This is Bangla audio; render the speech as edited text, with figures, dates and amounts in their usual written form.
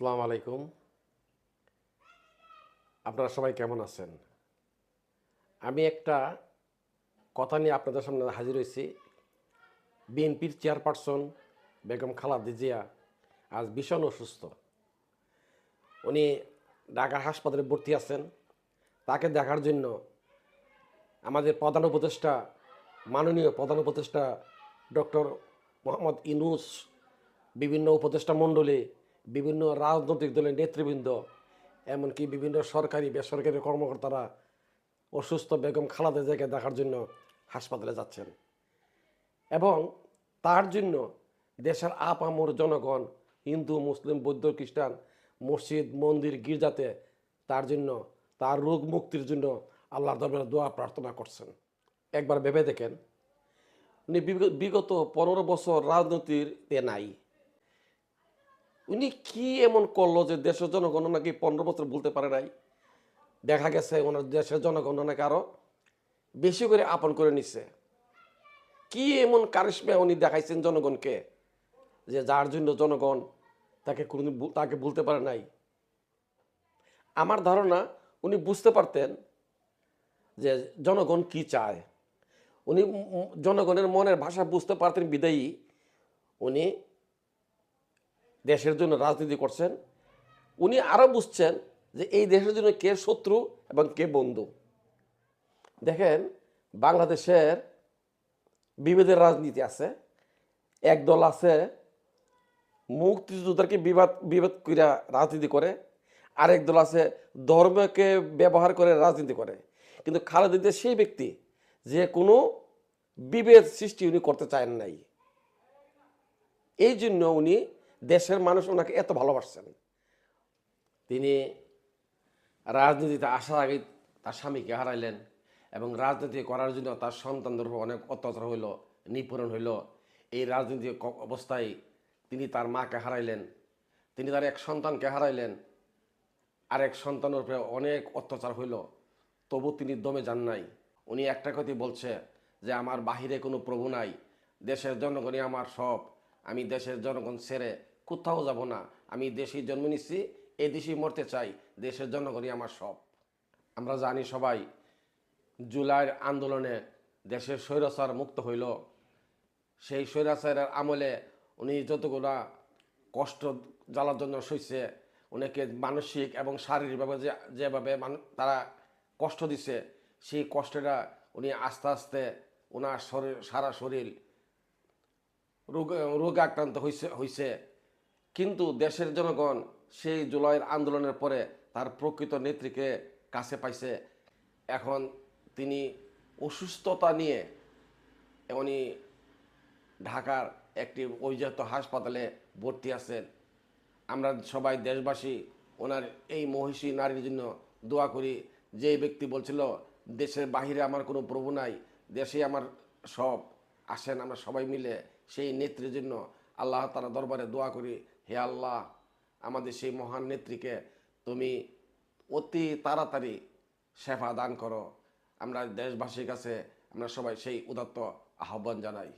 আসসালামু আলাইকুম। আপনারা সবাই কেমন আছেন? আমি একটা কথা নিয়ে আপনাদের সামনে হাজির হয়েছি। বিএনপির চেয়ারপারসন বেগম খালেদা জিয়া আজ ভীষণ অসুস্থ। উনি ঢাকা হাসপাতালে ভর্তি আছেন। তাকে দেখার জন্য আমাদের মাননীয় প্রধান উপদেষ্টা ডক্টর মোহাম্মদ ইউনূস, বিভিন্ন উপদেষ্টা মণ্ডলী, বিভিন্ন রাজনৈতিক দলের নেতৃবৃন্দ, এমনকি বিভিন্ন সরকারি বেসরকারি কর্মকর্তারা অসুস্থ বেগম খালেদা জিয়াকে দেখার জন্য হাসপাতালে যাচ্ছেন। এবং তার জন্য দেশের আপামর জনগণ, হিন্দু মুসলিম বৌদ্ধ খ্রিস্টান, মসজিদ মন্দির গির্জাতে তার জন্য, তার রোগ মুক্তির জন্য আল্লাহর দরবারে দোয়া প্রার্থনা করছেন। একবার ভেবে দেখেন, উনি বিগত 15 বছর রাজনীতিতে নাই। উনি কি এমন করলো যে দেশের জনগণ নাকি 15 বছর বলতে পারে নাই? দেখা গেছে ওনার দেশের জনগণ নাকি আরো বেশি করে আপন করে নিচ্ছে। কি এমন কারিশমা উনি দেখাইছেন জনগণকে যে যার জন্য জনগণ তাকে কোনোদিন তাকে ভুলতে পারে নাই? আমার ধারণা উনি বুঝতে পারতেন যে জনগণ কি চায়। উনি জনগণের মনের ভাষা বুঝতে পারতেন বিদায়ী উনি দেশের জন্য রাজনীতি করছেন। উনি আরও বুঝছেন যে এই দেশের জন্য কে শত্রু এবং কে বন্ধু। দেখেন, বাংলাদেশের বিভেদের রাজনীতি আছে। একদল আছে মুক্তিযোদ্ধাকে বিবাদ কইরা রাজনীতি করে, আরেক দল আছে ধর্মকে ব্যবহার করে রাজনীতি করে। কিন্তু খালেদা জিয়া সেই ব্যক্তি যে কোনো বিভেদ সৃষ্টি উনি করতে চান নাই। এই জন্য উনি দেশের মানুষ ওনাকে এত ভালোবাসছেন। তিনি রাজনীতিতে আসার আগে তার স্বামীকে হারাইলেন এবং রাজনীতি করার জন্য তার সন্তানদের উপর অনেক অত্যাচার হইল, নিপীড়ন হইল। এই রাজনীতিক অবস্থায় তিনি তার মাকে হারাইলেন, তিনি তার এক সন্তানকে হারাইলেন, আরেক সন্তানের উপরে অনেক অত্যাচার হইল। তবু তিনি দমে যান নাই। উনি একটা কথাই বলছে যে আমার বাহিরে কোনো প্রভু নাই, দেশের জনগণই আমার সব, আমি দেশের জনগণ ছেড়ে কোথাও যাব না, আমি দেশেই জন্ম নিচ্ছি, এই দেশেই মরতে চাই, দেশের জনগণই আমার সব। আমরা জানি সবাই, জুলাইয়ের আন্দোলনে দেশের স্বৈরাচার মুক্ত হইল। সেই স্বৈরাচারের আমলে উনি যতগুলা কষ্ট জ্বালার জন্য সইছে, উনাকে মানসিক এবং শারীরিকভাবে যেভাবে তারা কষ্ট দিছে, সেই কষ্টটা উনি আস্তে আস্তে ওনার সারা শরীর রোগে আক্রান্ত হইছে। কিন্তু দেশের জনগণ সেই জুলাইয়ের আন্দোলনের পরে তার প্রকৃত নেত্রীকে কাছে পাইছে। এখন তিনি অসুস্থতা নিয়ে উনি ঢাকার একটি ঐতিহ্য হাসপাতালে ভর্তি আছেন। আমরা সবাই দেশবাসী ওনার এই মহিষী নারীর জন্য দোয়া করি। যে ব্যক্তি বলছিল দেশের বাহিরে আমার কোনো প্রভু নাই, দেশেই আমার সব, আসেন আমরা সবাই মিলে সেই নেত্রীর জন্য আল্লাহ তাআলার দরবারে দোয়া করি। হে আল্লাহ, আমাদের সেই মহান নেত্রীকে তুমি অতি তাড়াতাড়ি শেফা দান করো। আমরা দেশবাসীর কাছে আমরা সবাই সেই উদাত্ত আহ্বান জানাই।